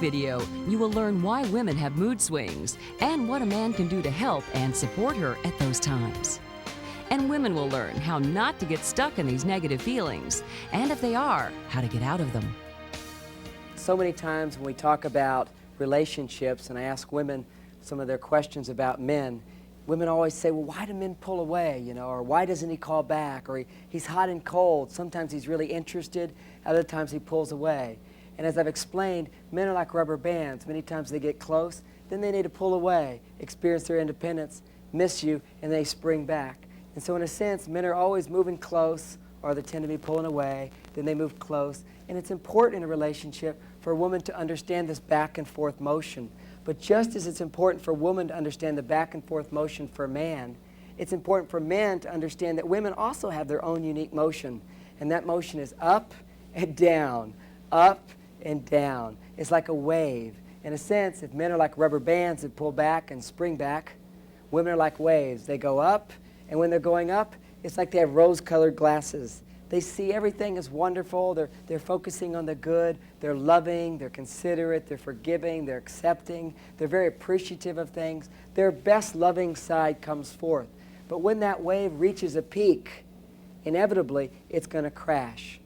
video, you will learn why women have mood swings and what a man can do to help and support her at those times. And women will learn how not to get stuck in these negative feelings, and if they are, how to get out of them. So many times when we talk about relationships and I ask women some of their questions about men, women always say, well, why do men pull away, or why doesn't he call back, or he's hot and cold. Sometimes he's really interested, other times he pulls away. And as I've explained, men are like rubber bands. Many times they get close, then they need to pull away, experience their independence, miss you, and they spring back. And so in a sense, men are always moving close, or they tend to be pulling away, then they move close. And it's important in a relationship for a woman to understand this back and forth motion. But just as it's important for a woman to understand the back and forth motion for a man, it's important for men to understand that women also have their own unique motion. And that motion is up and down, up and down. It's like a wave. In a sense, if men are like rubber bands that pull back and spring back, women are like waves. They go up, and when they're going up, it's like they have rose-colored glasses. They see everything as wonderful. They're focusing on the good. They're loving. They're considerate. They're forgiving. They're accepting. They're very appreciative of things. Their best loving side comes forth. But when that wave reaches a peak, inevitably, it's going to crash.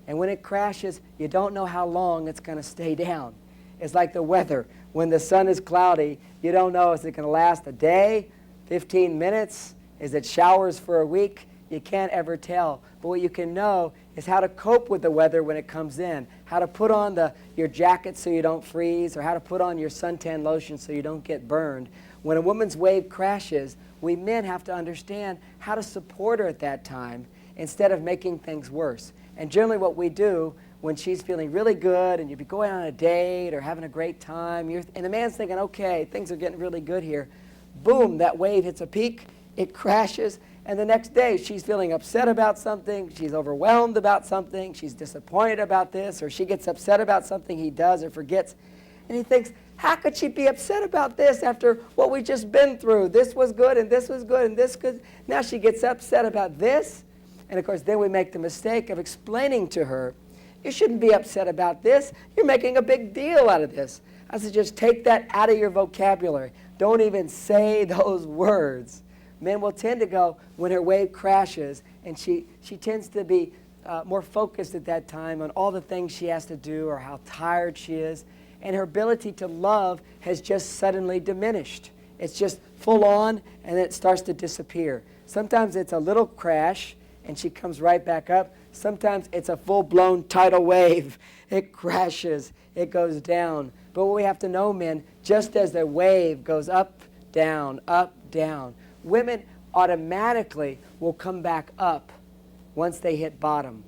And when it crashes, you don't know how long it's going to stay down. It's like the weather. When the sun is cloudy, you don't know, is it going to last a day, 15 minutes? Is it showers for a week? You can't ever tell. But what you can know is how to cope with the weather when it comes in, how to put on your jacket so you don't freeze, or how to put on your suntan lotion so you don't get burned. When a woman's wave crashes, we men have to understand how to support her at that time instead of making things worse. And generally what we do when she's feeling really good and you'd be going on a date or having a great time, and the man's thinking, okay, things are getting really good here. Boom, that wave hits a peak, it crashes, and the next day she's feeling upset about something, she's overwhelmed about something, she's disappointed about this, or she gets upset about something he does or forgets. And he thinks, how could she be upset about this after what we've just been through? This was good, and this was good, and this good. Now she gets upset about this. And of course, then we make the mistake of explaining to her, you shouldn't be upset about this. You're making a big deal out of this. I said, just take that out of your vocabulary. Don't even say those words. Men will tend to go, when her wave crashes, and she tends to be more focused at that time on all the things she has to do or how tired she is. And her ability to love has just suddenly diminished. It's just full on, and then it starts to disappear. Sometimes it's a little crash, and she comes right back up. Sometimes it's a full-blown tidal wave. It crashes. It goes down. But what we have to know, men, just as the wave goes up, down, women automatically will come back up once they hit bottom.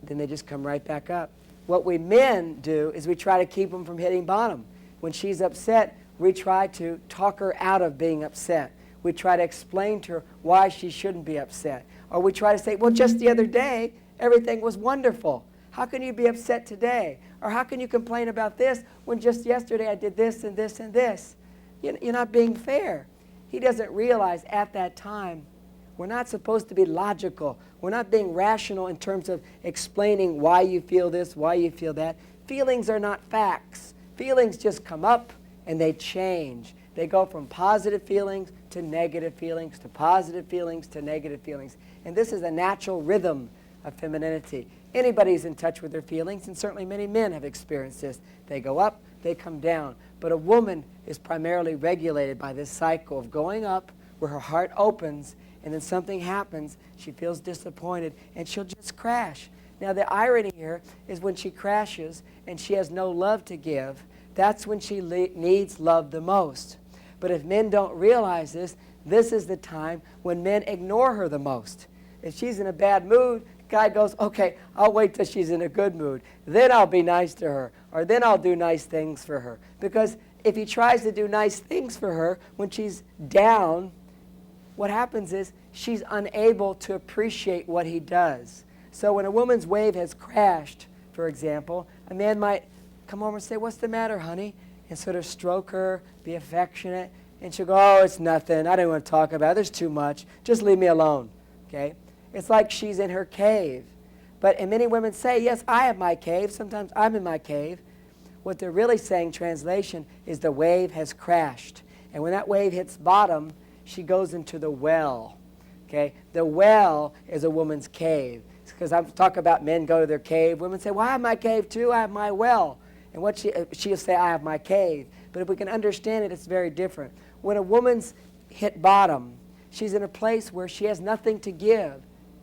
Then they just come right back up. What we men do is we try to keep them from hitting bottom. When she's upset, we try to talk her out of being upset. We try to explain to her why she shouldn't be upset. Or we try to say, well, just the other day, everything was wonderful. How can you be upset today? Or how can you complain about this when just yesterday I did this and this and this? You're not being fair. He doesn't realize at that time we're not supposed to be logical. We're not being rational in terms of explaining why you feel this, why you feel that. Feelings are not facts. Feelings just come up and they change. They go from positive feelings to negative feelings to positive feelings to negative feelings. And this is a natural rhythm of femininity. Anybody's in touch with their feelings, and certainly many men have experienced this. They go up, they come down. But a woman is primarily regulated by this cycle of going up where her heart opens, and then something happens, she feels disappointed, and she'll just crash. Now the irony here is when she crashes and she has no love to give, that's when she needs love the most. But if men don't realize this, this is the time when men ignore her the most. If she's in a bad mood, guy goes, okay, I'll wait till she's in a good mood. Then I'll be nice to her, or then I'll do nice things for her. Because if he tries to do nice things for her when she's down, what happens is she's unable to appreciate what he does. So when a woman's wave has crashed, for example, a man might come over and say, what's the matter, honey? And sort of stroke her, be affectionate, and she'll go, oh, it's nothing. I don't want to talk about it. There's too much. Just leave me alone. Okay? It's like she's in her cave. And many women say, yes, I have my cave. Sometimes I'm in my cave. What they're really saying, translation, is the wave has crashed. And when that wave hits bottom, she goes into the well. Okay? The well is a woman's cave. Because I'm talking about men go to their cave. Women say, well, I have my cave too. I have my well. And what she'll say, I have my cave. But if we can understand it, it's very different. When a woman's hit bottom, she's in a place where she has nothing to give.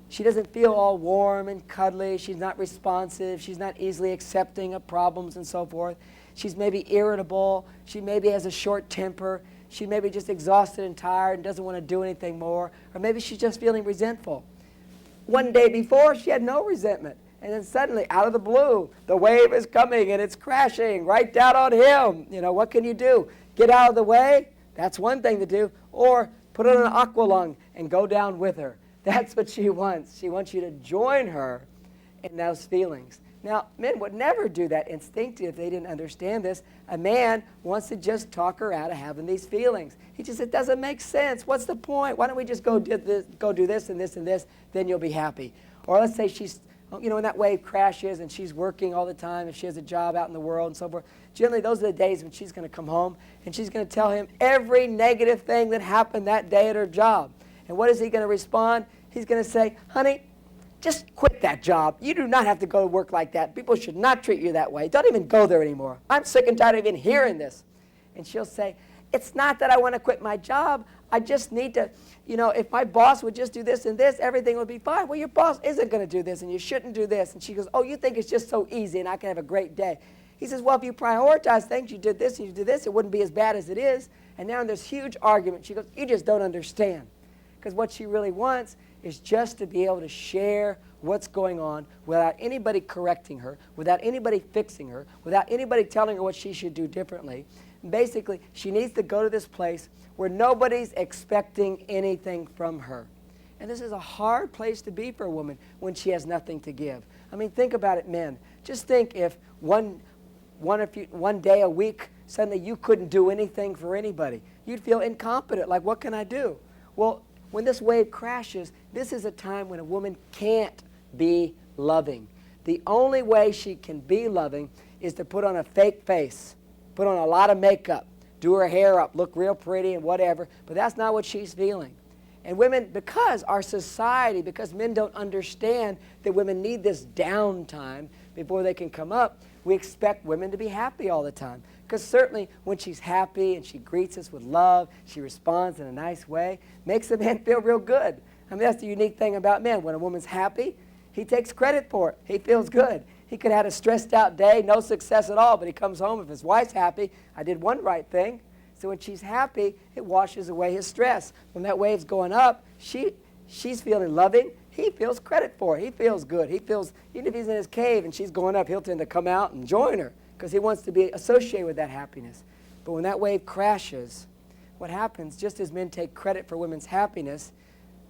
She doesn't feel all warm and cuddly. She's not responsive. She's not easily accepting of problems and so forth. She's maybe irritable. She maybe has a short temper. She may be just exhausted and tired and doesn't want to do anything more. Or maybe she's just feeling resentful. One day before, she had no resentment. And then suddenly, out of the blue, the wave is coming and it's crashing right down on him. You know, what can you do? Get out of the way? That's one thing to do. Or put on an aqualung and go down with her. That's what she wants. She wants you to join her in those feelings. Now, men would never do that instinctively if they didn't understand this. A man wants to just talk her out of having these feelings. He just said, it doesn't make sense. What's the point? Why don't we just go do this and this and this, then you'll be happy. Or let's say she's, you know, when that wave crashes and she's working all the time, if she has a job out in the world and so forth, generally those are the days when she's going to come home and she's going to tell him every negative thing that happened that day at her job. And what is he going to respond? He's going to say, honey, just quit that job. You do not have to go to work like that. People should not treat you that way. Don't even go there anymore. I'm sick and tired of even hearing this. And she'll say, it's not that I want to quit my job. I just need to, you know, if my boss would just do this and this, everything would be fine. Well, your boss isn't going to do this and you shouldn't do this. And she goes, oh, you think it's just so easy and I can have a great day. He says, well, if you prioritize things, you did this and you did this, it wouldn't be as bad as it is. And now there's huge argument. She goes, you just don't understand. Because what she really wants is just to be able to share what's going on without anybody correcting her, without anybody fixing her, without anybody telling her what she should do differently. And basically, she needs to go to this place where nobody's expecting anything from her. And this is a hard place to be for a woman when she has nothing to give. I mean, think about it, men. Just think if one day a week, suddenly you couldn't do anything for anybody. You'd feel incompetent, like, what can I do? Well, when this wave crashes, this is a time when a woman can't be loving. The only way she can be loving is to put on a fake face, put on a lot of makeup, do her hair up, look real pretty and whatever, but that's not what she's feeling. And women, because our society, because men don't understand that women need this downtime before they can come up, we expect women to be happy all the time. Because certainly when she's happy and she greets us with love, she responds in a nice way, makes the man feel real good. I mean, that's the unique thing about men. When a woman's happy, he takes credit for it. He feels good. He could have had a stressed out day, no success at all, but he comes home, if his wife's happy, I did one right thing. So when she's happy, it washes away his stress. When that wave's going up, she's feeling loving. He feels credit for it. He feels good. He feels, even if he's in his cave and she's going up, he'll tend to come out and join her because he wants to be associated with that happiness. But when that wave crashes, what happens, just as men take credit for women's happiness,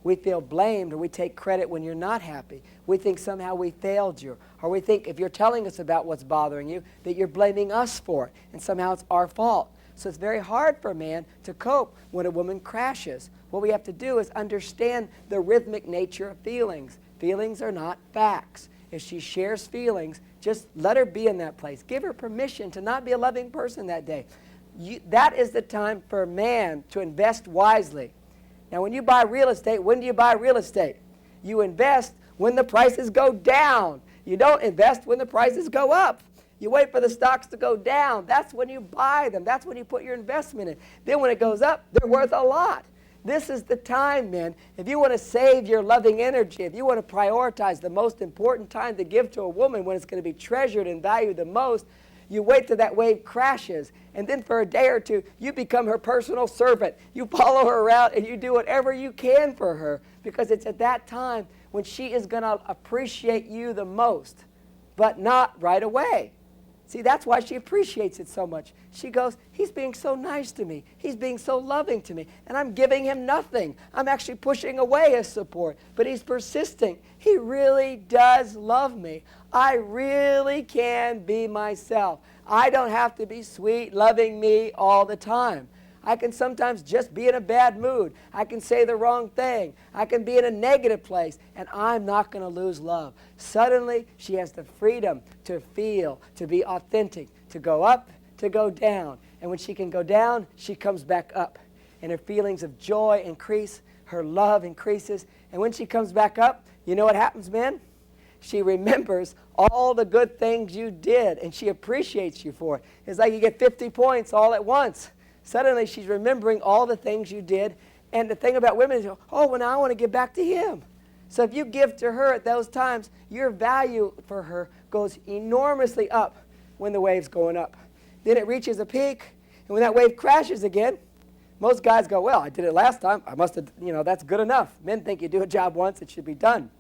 we feel blamed, or we take credit when you're not happy. We think somehow we failed you. Or we think if you're telling us about what's bothering you, that you're blaming us for it, and somehow it's our fault. So it's very hard for a man to cope when a woman crashes. What we have to do is understand the rhythmic nature of feelings. Feelings are not facts. If she shares feelings, just let her be in that place. Give her permission to not be a loving person that day. That is the time for a man to invest wisely. Now, when you buy real estate, when do you buy real estate? You invest when the prices go down. You don't invest when the prices go up. You wait for the stocks to go down. That's when you buy them. That's when you put your investment in. Then when it goes up, they're worth a lot. This is the time, men. If you want to save your loving energy, if you want to prioritize the most important time to give to a woman when it's going to be treasured and valued the most, you wait till that wave crashes, and then for a day or two, you become her personal servant. You follow her around, and you do whatever you can for her, because it's at that time when she is going to appreciate you the most, but not right away. See, that's why she appreciates it so much. She goes, he's being so nice to me. He's being so loving to me. And I'm giving him nothing. I'm actually pushing away his support. But he's persisting. He really does love me. I really can be myself. I don't have to be sweet, loving me all the time. I can sometimes just be in a bad mood. I can say the wrong thing. I can be in a negative place, and I'm not going to lose love. Suddenly, she has the freedom to feel, to be authentic, to go up, to go down. And when she can go down, she comes back up. And her feelings of joy increase, her love increases. And when she comes back up, you know what happens, men? She remembers all the good things you did, and she appreciates you for it. It's like you get 50 points all at once. Suddenly, she's remembering all the things you did. And the thing about women is, oh, well, now I want to give back to him. So if you give to her at those times, your value for her goes enormously up when the wave's going up. Then it reaches a peak, and when that wave crashes again, most guys go, well, I did it last time. I must have, that's good enough. Men think you do a job once, it should be done.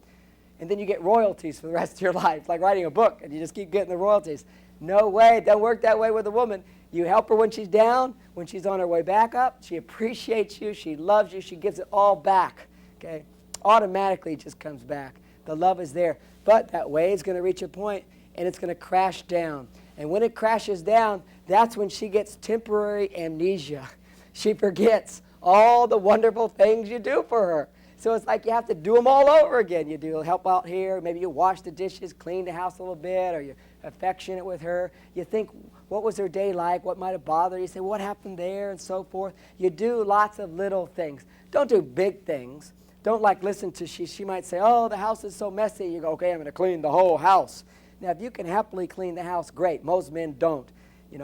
And then you get royalties for the rest of your life, like writing a book, and you just keep getting the royalties. No way, it doesn't work that way with a woman. You help her when she's down, when she's on her way back up. She appreciates you, she loves you, she gives it all back. Okay? Automatically it just comes back. The love is there. But that wave's going to reach a point, and it's going to crash down. And when it crashes down, that's when she gets temporary amnesia. She forgets all the wonderful things you do for her. So it's like you have to do them all over again. You do help out here, maybe you wash the dishes, clean the house a little bit, or you're affectionate with her. You think, what was her day like? What might have bothered her? You say, what happened there, and so forth. You do lots of little things. Don't do big things. Don't listen to, she might say, oh, the house is so messy. You go, okay, I'm going to clean the whole house. Now, if you can happily clean the house, great. Most men don't.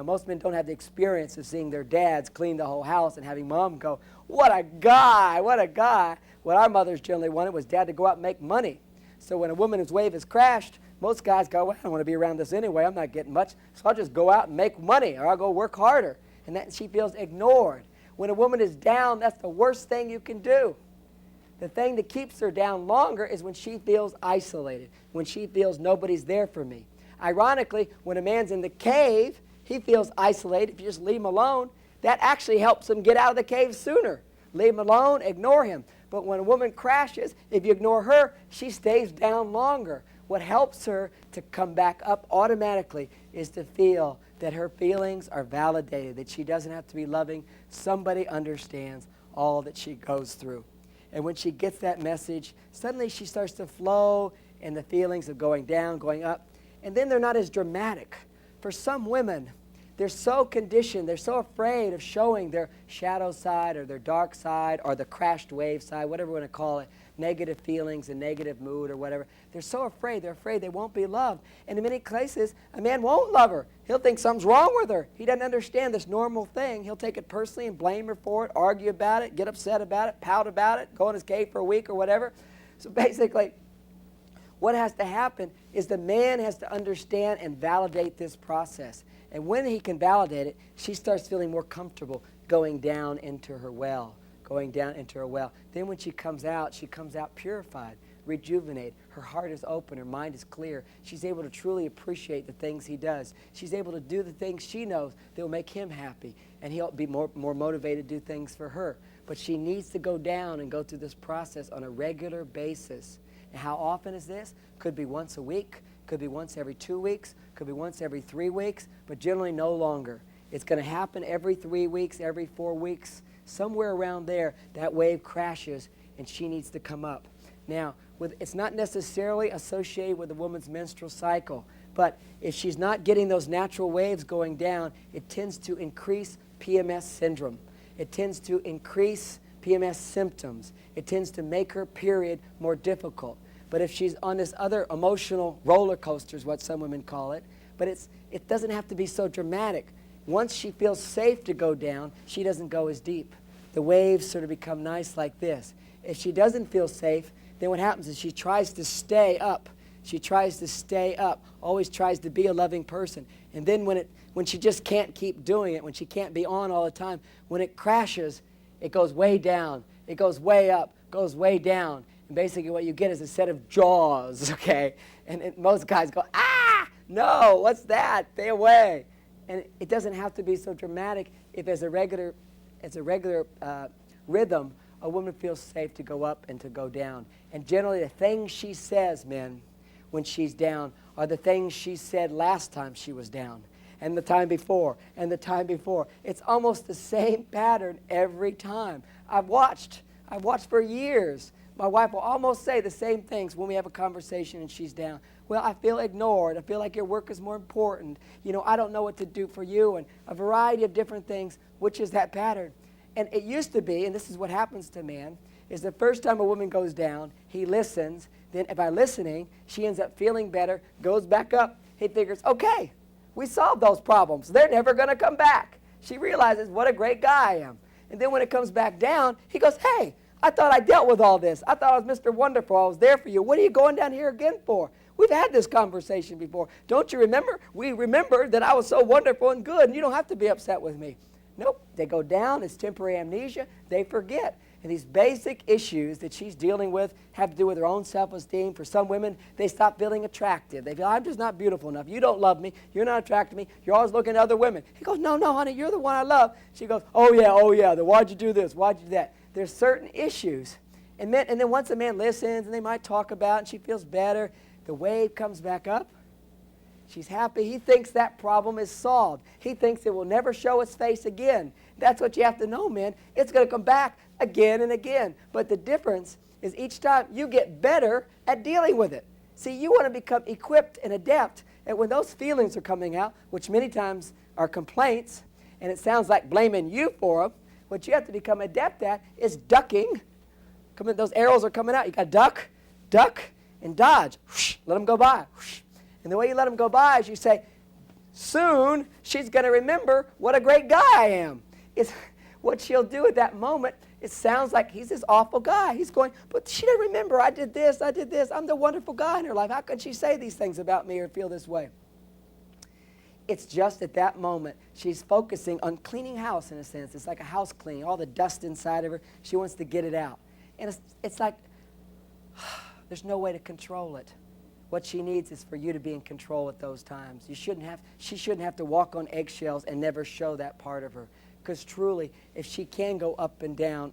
Most men don't have the experience of seeing their dads clean the whole house and having mom go, what a guy, what a guy. What our mothers generally wanted was dad to go out and make money. So when a woman's wave has crashed, most guys go, well, I don't want to be around this anyway. I'm not getting much, so I'll just go out and make money, or I'll go work harder. And that she feels ignored. When a woman is down, that's the worst thing you can do. The thing that keeps her down longer is when she feels isolated, when she feels nobody's there for me. Ironically, when a man's in the cave, he feels isolated. If you just leave him alone, that actually helps him get out of the cave sooner. Leave him alone, ignore him. But when a woman crashes, if you ignore her, she stays down longer. What helps her to come back up automatically is to feel that her feelings are validated, that she doesn't have to be loving. Somebody understands all that she goes through. And when she gets that message, suddenly she starts to flow in the feelings of going down, going up. And then they're not as dramatic. For some women, they're so conditioned, they're so afraid of showing their shadow side or their dark side or the crashed wave side, whatever you want to call it, negative feelings and negative mood or whatever. They're so afraid. They're afraid they won't be loved. And in many cases, a man won't love her. He'll think something's wrong with her. He doesn't understand this normal thing. He'll take it personally and blame her for it, argue about it, get upset about it, pout about it, go in his cave for a week or whatever. So basically, what has to happen is the man has to understand and validate this process. And when he can validate it, she starts feeling more comfortable going down into her well, going down into her well. Then when she comes out purified, rejuvenated. Her heart is open. Her mind is clear. She's able to truly appreciate the things he does. She's able to do the things she knows that will make him happy, and he'll be more motivated to do things for her. But she needs to go down and go through this process on a regular basis. And how often is this? Could be once a week, could be once every 2 weeks, could be once every 3 weeks, but generally no longer. It's going to happen every 3 weeks, every 4 weeks. Somewhere around there, that wave crashes and she needs to come up. Now, it's not necessarily associated with a woman's menstrual cycle, but if she's not getting those natural waves going down, it tends to increase PMS syndrome. It tends to increase PMS symptoms. It tends to make her period more difficult. But if she's on this other emotional roller coaster is what some women call it, but it doesn't have to be so dramatic. Once she feels safe to go down, she doesn't go as deep. The waves sort of become nice like this. If she doesn't feel safe, then what happens is she tries to stay up. She tries to stay up, always tries to be a loving person. And then when she just can't keep doing it, when she can't be on all the time, when it crashes, it goes way down. It goes way up, goes way down. And basically what you get is a set of jaws, okay? And most guys go, ah, no, what's that? Stay away. And it doesn't have to be so dramatic if as a regular rhythm, a woman feels safe to go up and to go down. And generally the things she says, men, when she's down are the things she said last time she was down, and the time before, and the time before. It's almost the same pattern every time. I've watched for years My wife will almost say the same things when we have a conversation and she's down. Well, I feel ignored. I feel like your work is more important. You know, I don't know what to do for you, and a variety of different things, which is that pattern. And it used to be, and this is what happens to man, is the first time a woman goes down, he listens. Then by listening, she ends up feeling better, goes back up. He figures, okay, we solved those problems. They're never going to come back. She realizes what a great guy I am. And then when it comes back down, he goes, hey, I thought I dealt with all this. I thought I was Mr. Wonderful. I was there for you. What are you going down here again for? We've had this conversation before. Don't you remember? We remember that I was so wonderful and good, and you don't have to be upset with me. Nope. They go down. It's temporary amnesia. They forget. And these basic issues that she's dealing with have to do with her own self-esteem. For some women, they stop feeling attractive. They feel, I'm just not beautiful enough. You don't love me. You're not attracted to me. You're always looking at other women. He goes, no, honey, you're the one I love. She goes, oh, yeah. Then why'd you do this? Why'd you do that? There's certain issues. And then once a man listens and they might talk about it and she feels better, the wave comes back up. She's happy. He thinks that problem is solved. He thinks it will never show its face again. That's what you have to know, man. It's going to come back again and again. But the difference is each time you get better at dealing with it. See, you want to become equipped and adept at when those feelings are coming out, which many times are complaints, and it sounds like blaming you for them. What you have to become adept at is ducking. Those arrows are coming out. You got to duck, and dodge. Whoosh, let them go by. Whoosh. And the way you let them go by is you say, soon she's going to remember what a great guy I am. It's what she'll do at that moment. It sounds like he's this awful guy. He's going, but she didn't remember. I did this. I'm the wonderful guy in her life. How could she say these things about me or feel this way? It's just at that moment she's focusing on cleaning house in a sense. It's like a house cleaning, all the dust inside of her. She wants to get it out. And it's like there's no way to control it. What she needs is for you to be in control at those times. She shouldn't have to walk on eggshells and never show that part of her. Because truly, if she can go up and down,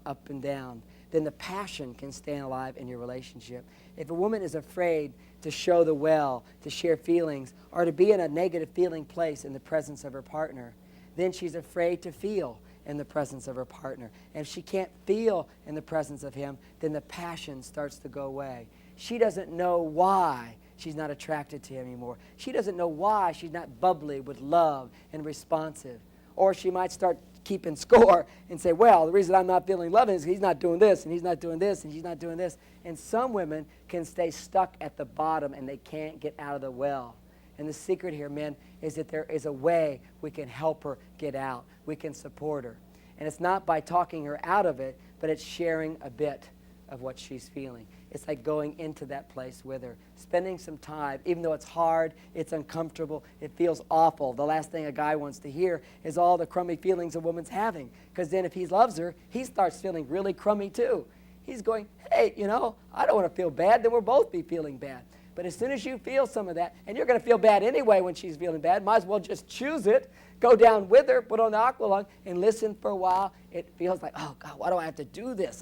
then the passion can stand alive in your relationship. If a woman is afraid to show the well, to share feelings, or to be in a negative feeling place in the presence of her partner, then she's afraid to feel in the presence of her partner. And if she can't feel in the presence of him, then the passion starts to go away. She doesn't know why she's not attracted to him anymore. She doesn't know why she's not bubbly with love and responsive. Or she might start keeping score and say, well, the reason I'm not feeling love is he's not doing this, and he's not doing this, and he's not doing this. And some women can stay stuck at the bottom and they can't get out of the well. And the secret here, men, is that there is a way we can help her get out. We can support her. And it's not by talking her out of it, but it's sharing a bit of what she's feeling. It's like going into that place with her, spending some time, even though it's hard, it's uncomfortable, it feels awful. The last thing a guy wants to hear is all the crummy feelings a woman's having. Because then if he loves her, he starts feeling really crummy too. He's going, hey, I don't want to feel bad, then we'll both be feeling bad. But as soon as you feel some of that, and you're going to feel bad anyway when she's feeling bad, might as well just choose it, go down with her, put on the aqualung, and listen for a while. It feels like, oh, God, why do I have to do this?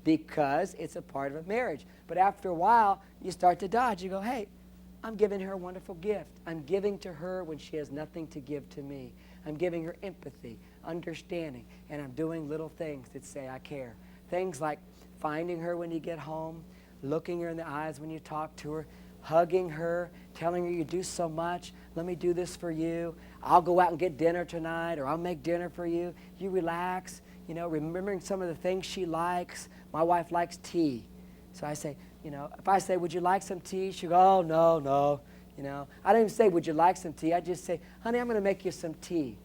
Because it's a part of a marriage. But after a while, you start to dodge. You go, hey, I'm giving her a wonderful gift. I'm giving to her when she has nothing to give to me. I'm giving her empathy, understanding, and I'm doing little things that say I care. Things like finding her when you get home, looking her in the eyes when you talk to her, hugging her, telling her you do so much. Let me do this for you. I'll go out and get dinner tonight, or I'll make dinner for you. You relax. Remembering some of the things she likes. My wife likes tea. So I say, if I say, would you like some tea? She'll go, oh, no. I don't even say, would you like some tea? I just say, honey, I'm going to make you some tea.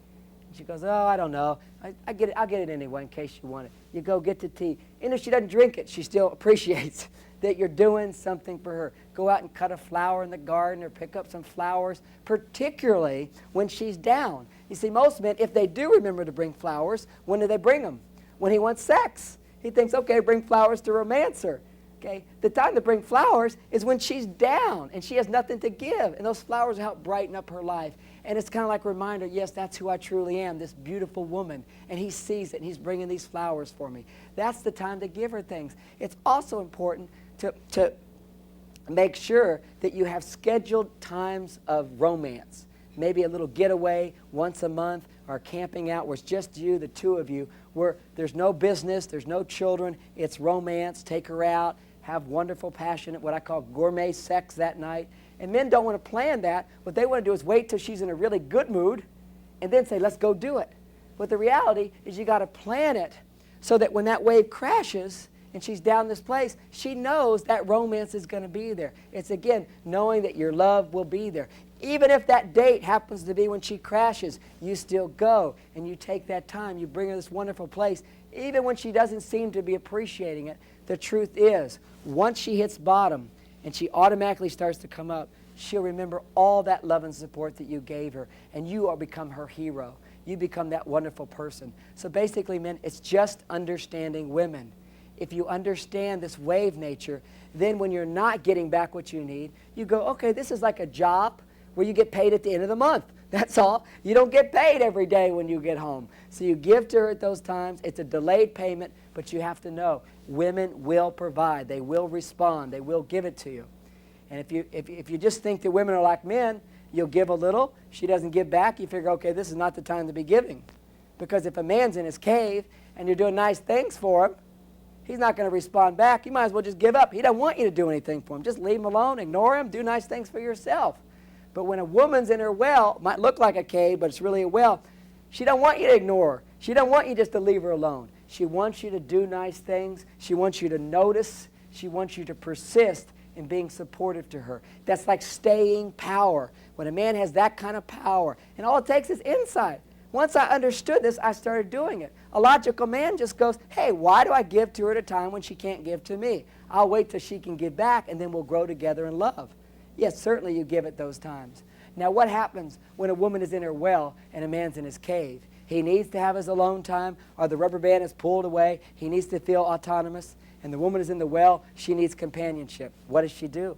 And she goes, oh, I don't know. I'll get it anyway in case you want it. You go get the tea. And if she doesn't drink it, she still appreciates that you're doing something for her. Go out and cut a flower in the garden or pick up some flowers, particularly when she's down. You see, most men, if they do remember to bring flowers, when do they bring them? When he wants sex. He thinks, okay, bring flowers to romance her. Okay? The time to bring flowers is when she's down and she has nothing to give. And those flowers help brighten up her life. And it's kind of like a reminder, yes, that's who I truly am, this beautiful woman. And he sees it and he's bringing these flowers for me. That's the time to give her things. It's also important to make sure that you have scheduled times of romance. Maybe a little getaway once a month or camping out where it's just you, the two of you, where there's no business, there's no children, it's romance, take her out, have wonderful, passionate, what I call gourmet sex that night. And men don't want to plan that. What they want to do is wait till she's in a really good mood and then say, let's go do it. But the reality is you got to plan it so that when that wave crashes and she's down this place, she knows that romance is going to be there. It's, again, knowing that your love will be there. Even if that date happens to be when she crashes, you still go and you take that time. You bring her to this wonderful place. Even when she doesn't seem to be appreciating it, the truth is, once she hits bottom and she automatically starts to come up, she'll remember all that love and support that you gave her, and you will become her hero. You become that wonderful person. So basically, men, it's just understanding women. If you understand this wave nature, then when you're not getting back what you need, you go, okay, this is like a job where you get paid at the end of the month. That's all. You don't get paid every day when you get home. So you give to her at those times. It's a delayed payment, but you have to know women will provide. They will respond. They will give it to you. And if you just think that women are like men, you'll give a little. She doesn't give back. You figure, okay, this is not the time to be giving. Because if a man's in his cave and you're doing nice things for him, he's not going to respond back. You might as well just give up. He doesn't want you to do anything for him. Just leave him alone, ignore him, do nice things for yourself. But when a woman's in her well, it might look like a cave, but it's really a well, she don't want you to ignore her. She don't want you just to leave her alone. She wants you to do nice things. She wants you to notice. She wants you to persist in being supportive to her. That's like staying power. When a man has that kind of power, and all it takes is insight. Once I understood this, I started doing it. A logical man just goes, hey, why do I give to her at a time when she can't give to me? I'll wait till she can give back, and then we'll grow together in love. Yes, certainly you give at those times. Now, what happens when a woman is in her well and a man's in his cave? He needs to have his alone time, or the rubber band is pulled away. He needs to feel autonomous. And the woman is in the well. She needs companionship. What does she do?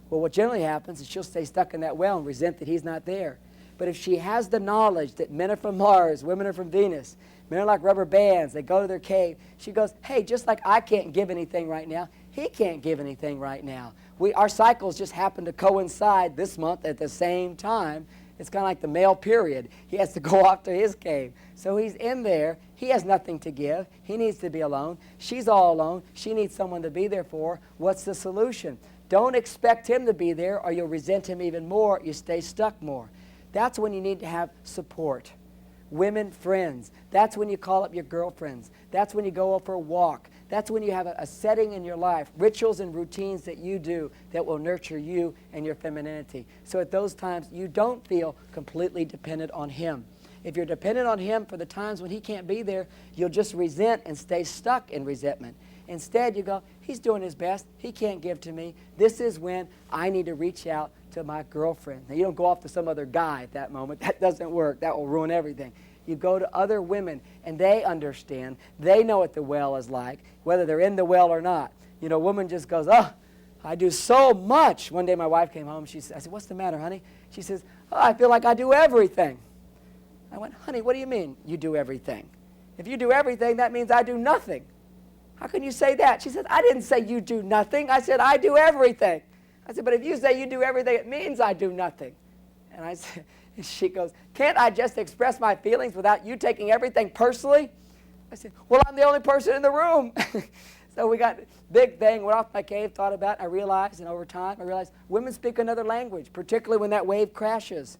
Well, what generally happens is she'll stay stuck in that well and resent that he's not there. But if she has the knowledge that men are from Mars, women are from Venus, men are like rubber bands, they go to their cave, she goes, hey, just like I can't give anything right now, he can't give anything right now. Our cycles just happen to coincide this month at the same time. It's kind of like the male period. He has to go off to his cave. So he's in there. He has nothing to give. He needs to be alone. She's all alone. She needs someone to be there for her. What's the solution? Don't expect him to be there or you'll resent him even more. You stay stuck more. That's when you need to have support. Women friends. That's when you call up your girlfriends. That's when you go for a walk. That's when you have a setting in your life, rituals and routines that you do that will nurture you and your femininity. So at those times, you don't feel completely dependent on him. If you're dependent on him for the times when he can't be there, you'll just resent and stay stuck in resentment. Instead, you go, he's doing his best. He can't give to me. This is when I need to reach out to my girlfriend. Now, you don't go off to some other guy at that moment. That doesn't work. That will ruin everything. You go to other women, and they understand. They know what the well is like, whether they're in the well or not. You know, a woman just goes, oh, I do so much. One day my wife came home. I said, what's the matter, honey? She says, oh, I feel like I do everything. I went, honey, what do you mean you do everything? If you do everything, that means I do nothing. How can you say that? She said, I didn't say you do nothing. I said, I do everything. I said, but if you say you do everything, it means I do nothing. And I said, she goes, can't I just express my feelings without you taking everything personally? I said, well, I'm the only person in the room. So we got big thing, went off my cave, thought about it. I realized, and over time, I realized women speak another language, particularly when that wave crashes.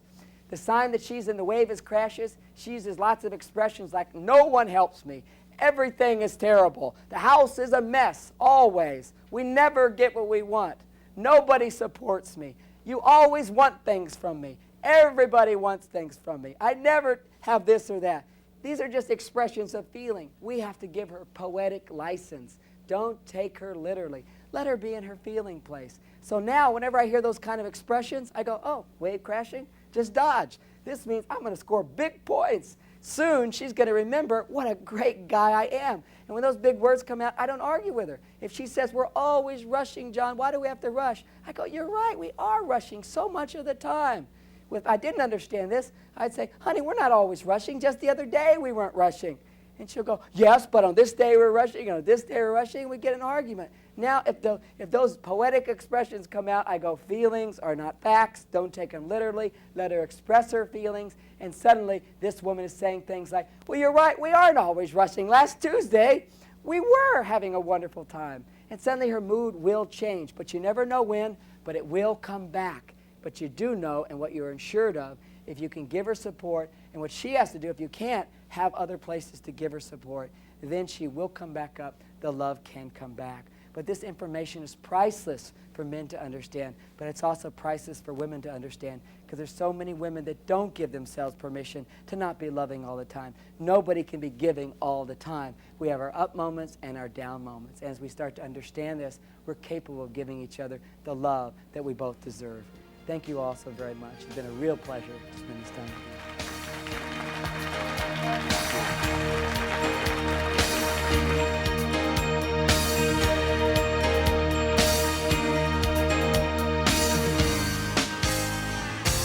The sign that she's in the wave is crashes. She uses lots of expressions like, no one helps me. Everything is terrible. The house is a mess, always. We never get what we want. Nobody supports me. You always want things from me. Everybody wants things from me. I never have this or that. These are just expressions of feeling. We have to give her poetic license. Don't take her literally. Let her be in her feeling place. So now, whenever I hear those kind of expressions, I go, oh, wave crashing? Just dodge. This means I'm going to score big points. Soon, she's going to remember what a great guy I am. And when those big words come out, I don't argue with her. If she says, we're always rushing, John, why do we have to rush? I go, you're right, we are rushing so much of the time. If I didn't understand this, I'd say, honey, we're not always rushing. Just the other day we weren't rushing. And she'll go, yes, but on this day we're rushing, on this day we're rushing. We get an argument. Now, if those poetic expressions come out, I go, feelings are not facts. Don't take them literally. Let her express her feelings. And suddenly, this woman is saying things like, well, you're right, we aren't always rushing. Last Tuesday, we were having a wonderful time. And suddenly her mood will change. But you never know when, but it will come back. But you do know, and what you're assured of, if you can give her support, and what she has to do, if you can't, have other places to give her support, then she will come back up. The love can come back. But this information is priceless for men to understand, but it's also priceless for women to understand, because there's so many women that don't give themselves permission to not be loving all the time. Nobody can be giving all the time. We have our up moments and our down moments. And as we start to understand this, we're capable of giving each other the love that we both deserve. Thank you all so very much. It's been a real pleasure to spend this time with you.